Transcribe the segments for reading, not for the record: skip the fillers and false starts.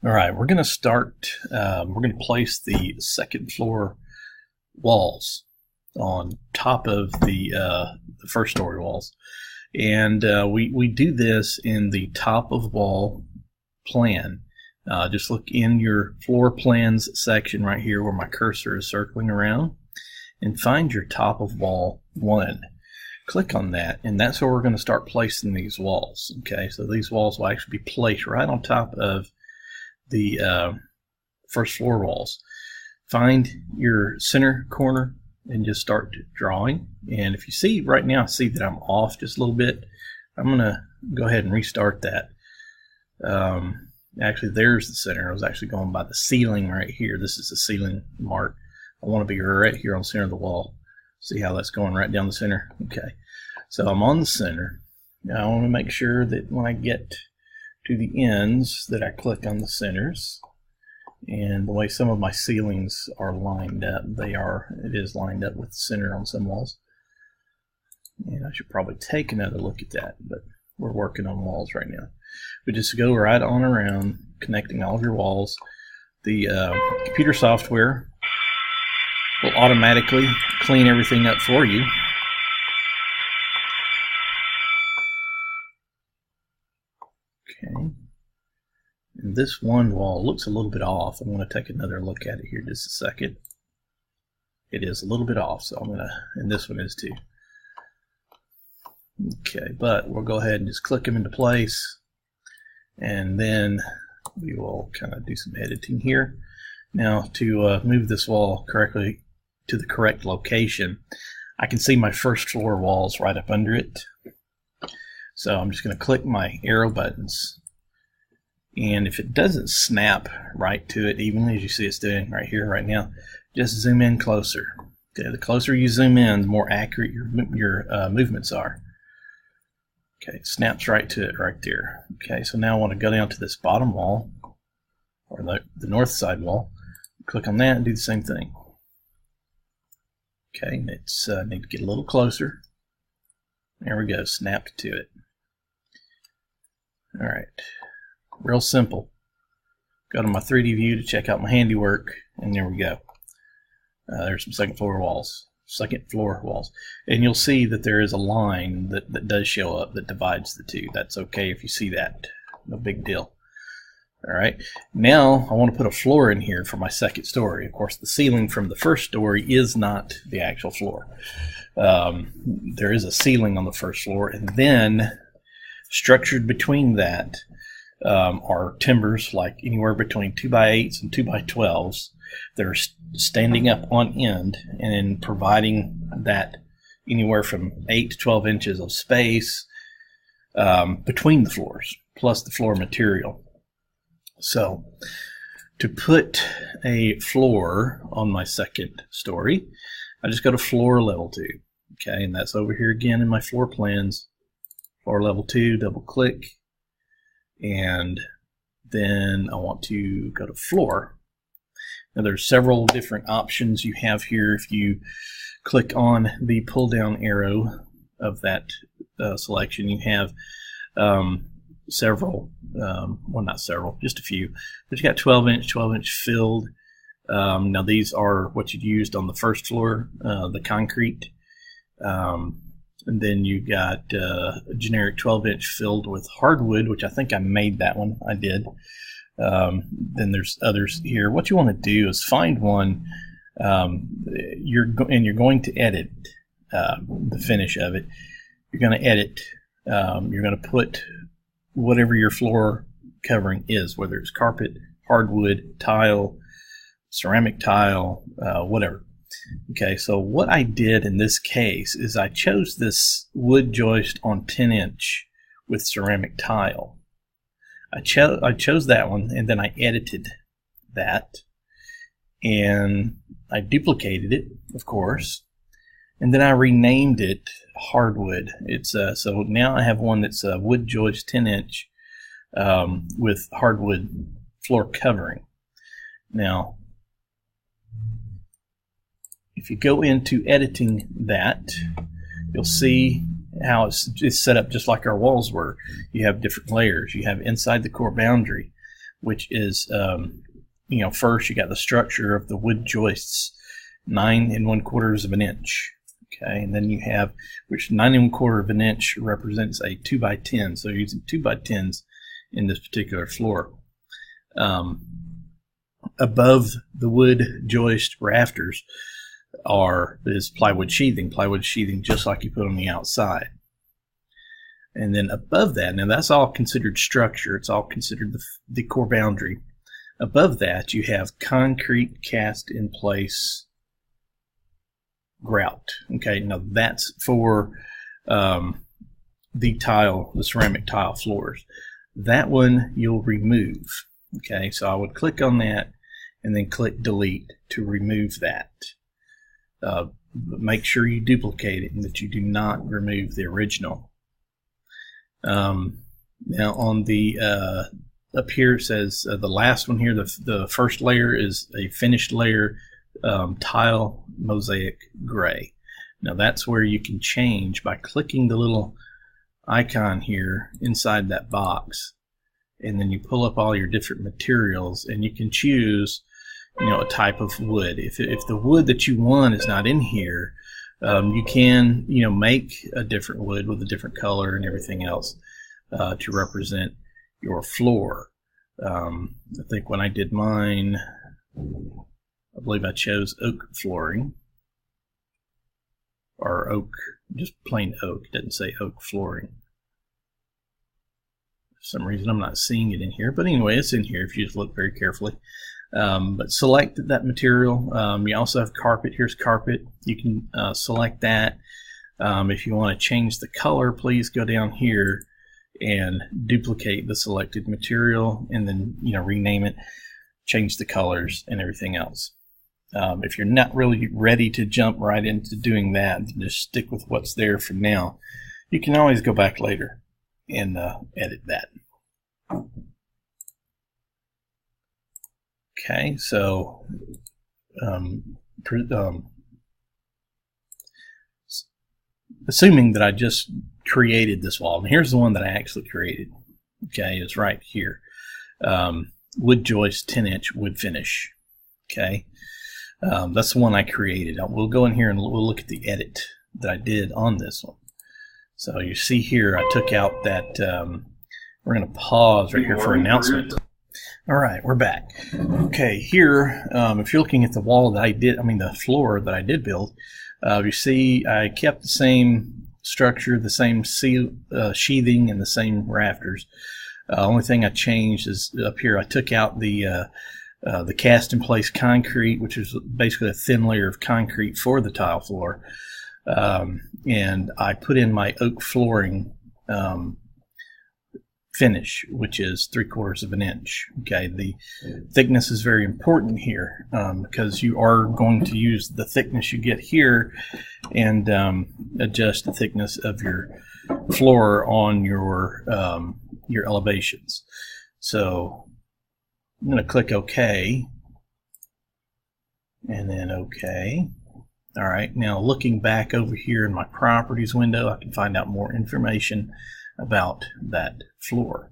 All right, we're going to start, we're going to place the second floor walls on top of the first story walls. And we do this in the top of wall plan. Just look in your floor plans section right here where my cursor is circling around and find your top of wall 1. Click on that, and that's where we're going to start placing these walls. Okay, so these walls will actually be placed right on top of the first floor walls. Find your center corner and just start drawing. And if you see right now, see that I'm off just a little bit. I'm going to go ahead and restart that. Actually, there's the center. I was actually going by the ceiling right here. This is the ceiling mark. I want to be right here on the center of the wall. See how that's going right down the center? Okay. So I'm on the center. Now I want to make sure that when I get to the ends that I click on the centers. And the way some of my ceilings are lined up, it is lined up with the center on some walls. And I should probably take another look at that, but we're working on walls right now. But just go right on around, connecting all of your walls. The computer software will automatically clean everything up for you. Okay. And this one wall looks a little bit off. I'm going to take another look at it here just a second. It is a little bit off, so I'm going to, and this one is too. Okay, but we'll go ahead and just click them into place, and then we will kind of do some editing here. Now, to move this wall correctly to the correct location, I can see my first floor walls right up under it. So I'm just going to click my arrow buttons, and if it doesn't snap right to it evenly, as you see it's doing right here, right now, just zoom in closer. Okay, the closer you zoom in, the more accurate your movements are. Okay, it snaps right to it right there. Okay, so now I want to go down to this bottom wall, or the north side wall. Click on that and do the same thing. Okay, it's need to get a little closer. There we go, snapped to it. All right, real simple. Go to my 3D view to check out my handiwork, and there we go. There's some second floor walls, and you'll see that there is a line that does show up that divides the two. That's okay if you see that, no big deal. All right, now I want to put a floor in here for my second story. Of course, the ceiling from the first story is not the actual floor. There is a ceiling on the first floor, and then structured between that are timbers, like anywhere between 2x8s and 2x12s that are standing up on end and providing that anywhere from 8 to 12 inches of space between the floors, plus the floor material. So to put a floor on my second story, I just go to floor level 2. Okay, and that's over here again in my floor plans. Floor level 2, double click, and then I want to go to floor. Now there's several different options you have here. If you click on the pull down arrow of that selection, you have several, well, not several, just a few, but you got 12 inch filled. Now these are what you used on the first floor, the concrete. And then you got a generic 12-inch filled with hardwood, which I think I made that one. I did. Then there's others here. What you want to do is find one, you're going to edit the finish of it. You're going to edit. You're going to put whatever your floor covering is, whether it's carpet, hardwood, tile, ceramic tile, whatever. Okay, so what I did in this case is I chose this wood joist on 10-inch with ceramic tile. I chose that one, and then I edited that, and I duplicated it, of course, and then I renamed it hardwood. It's so now I have one that's a wood joist 10-inch with hardwood floor covering. Now, if you go into editing that, you'll see how it's set up just like our walls were. You have different layers. You have inside the core boundary. which is, first you got the structure of the wood joists, 9 1/4 of an inch. Okay, and then you have, which 9 1/4 of an inch represents a 2 by 10. So you're using 2 by 10s in this particular floor. Above the wood joist rafters is plywood sheathing just like you put on the outside. And then above that, now that's all considered structure. It's all considered the core boundary. Above that, you have concrete cast in place grout. Okay, now that's for the ceramic tile floors. That one you'll remove. Okay, so I would click on that and then click delete to remove that. But make sure you duplicate it and that you do not remove the original. Now on the up here it says the last one here, the first layer is a finished layer tile mosaic gray. Now that's where you can change by clicking the little icon here inside that box, and then you pull up all your different materials and you can choose a type of wood. If the wood that you want is not in here, you can make a different wood with a different color and everything else to represent your floor. I think when I did mine, I believe I chose oak flooring, or oak, just plain oak. It doesn't say oak flooring. For some reason I'm not seeing it in here, but anyway, it's in here if you just look very carefully. But select that material. You also have carpet. Here's carpet. You can select that. If you want to change the color, please go down here and duplicate the selected material, and then rename it, change the colors and everything else. If you're not really ready to jump right into doing that, just stick with what's there for now. You can always go back later and edit that. Okay, so assuming that I just created this wall, and here's the one that I actually created. Okay, it's right here. Wood joist, 10-inch wood finish. Okay, that's the one I created. We'll go in here and we'll look at the edit that I did on this one. So you see here, I took out that. We're going to pause right here for announcement. All right, we're back. Okay, here, if you're looking at the wall that the floor that I did build, you see I kept the same structure, the same sheathing, and the same rafters. Only thing I changed is up here. I took out the cast-in-place concrete, which is basically a thin layer of concrete for the tile floor, and I put in my oak flooring finish, which is 3/4 of an inch. Okay, the thickness is very important here because you are going to use the thickness you get here and adjust the thickness of your floor on your elevations. So I'm going to click OK and then OK. All right, now looking back over here in my properties window, I can find out more information about that floor.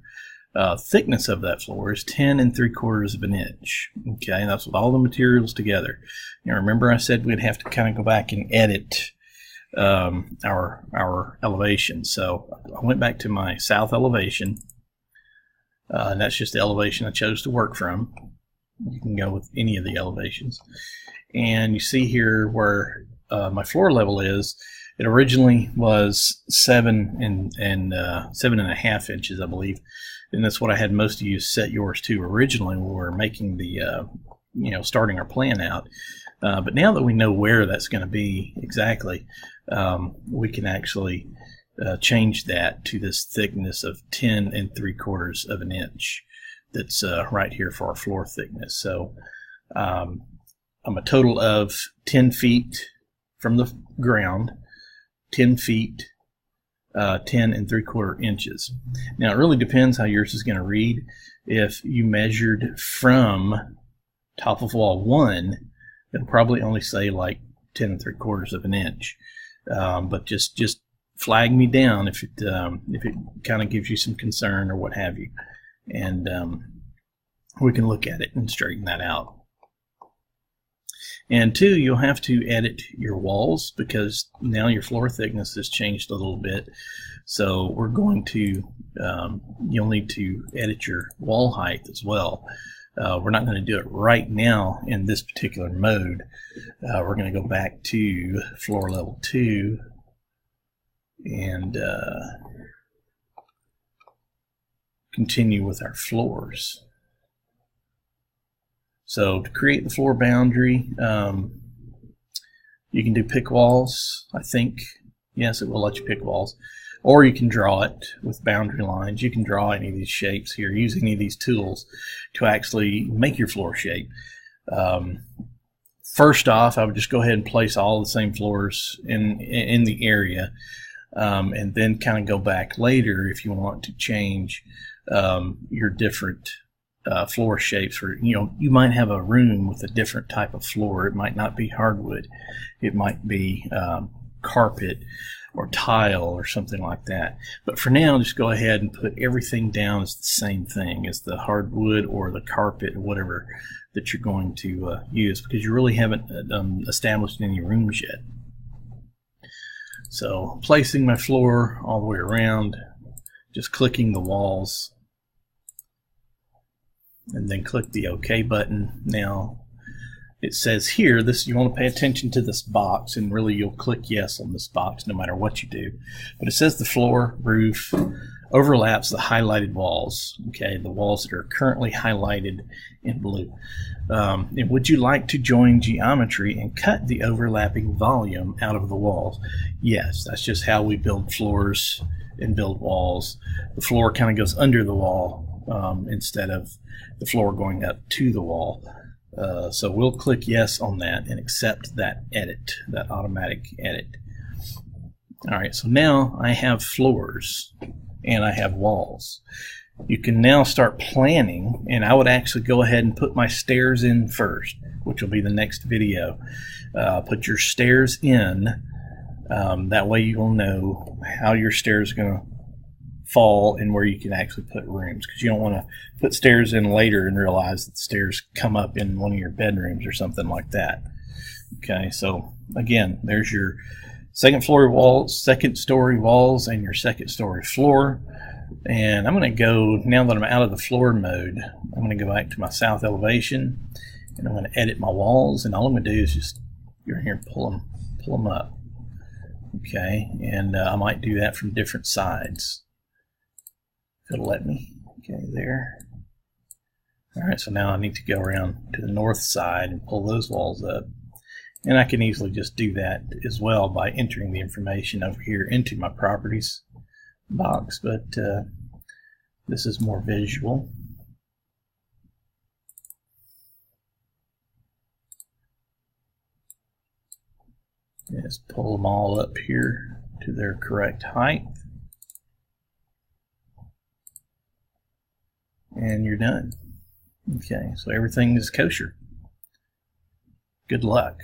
Thickness of that floor is 10 3/4 of an inch. Okay, that's with all the materials together. Now remember I said we'd have to kind of go back and edit our elevation. So I went back to my south elevation, and that's just the elevation I chose to work from. You can go with any of the elevations. And you see here where my floor level is. It originally was 7 and 7.5 inches, I believe, and that's what I had most of you set yours to originally when we were making the starting our plan out. But now that we know where that's going to be exactly, we can actually change that to this thickness of 10 3/4 of an inch. That's right here for our floor thickness. So I'm a total of 10 feet from the ground. 10 feet, 10 3/4 inches. Now, it really depends how yours is going to read. If you measured from top of wall 1, it'll probably only say like 10 3/4 of an inch. But just flag me down if it kind of gives you some concern or what have you. And we can look at it and straighten that out. And 2, you'll have to edit your walls because now your floor thickness has changed a little bit. So we're going to, you'll need to edit your wall height as well. We're not going to do it right now in this particular mode. We're going to go back to floor level 2 and continue with our floors. So to create the floor boundary, you can do pick walls, I think. Yes, it will let you pick walls. Or you can draw it with boundary lines. You can draw any of these shapes here, use any of these tools to actually make your floor shape. First off, I would just go ahead and place all the same floors in the area, and then kind of go back later if you want to change your different floor shapes. For you might have a room with a different type of floor. It might not be hardwood. It might be carpet or tile or something like that. But for now, just go ahead and put everything down as the same thing as the hardwood or the carpet or whatever that you're going to use, because you really haven't established any rooms yet. So placing my floor all the way around, just clicking the walls, and then click the OK button. Now it says here, you want to pay attention to this box, and really you'll click yes on this box no matter what you do. But it says the floor roof overlaps the highlighted walls, okay, the walls that are currently highlighted in blue. And would you like to join geometry and cut the overlapping volume out of the walls? Yes, that's just how we build floors and build walls. The floor kind of goes under the wall instead of the floor going up to the wall. So we'll click yes on that and accept that edit, that automatic edit. Alright, so now I have floors and I have walls. You can now start planning, and I would actually go ahead and put my stairs in first, which will be the next video. Put your stairs in, that way you will know how your stairs are going to fall and where you can actually put rooms, because you don't want to put stairs in later and realize that the stairs come up in one of your bedrooms or something like that. Okay, so again, there's your second story walls and your second story floor. And I'm going to go, now that I'm out of the floor mode, I'm going to go back to my south elevation, and I'm going to edit my walls, and all I'm going to do is just go here and pull them up. Okay, and I might do that from different sides. It'll let me. Okay, there. Alright, so now I need to go around to the north side and pull those walls up. And I can easily just do that as well by entering the information over here into my properties box, but this is more visual. Just pull them all up here to their correct height. And you're done. Okay, so everything is kosher. Good luck.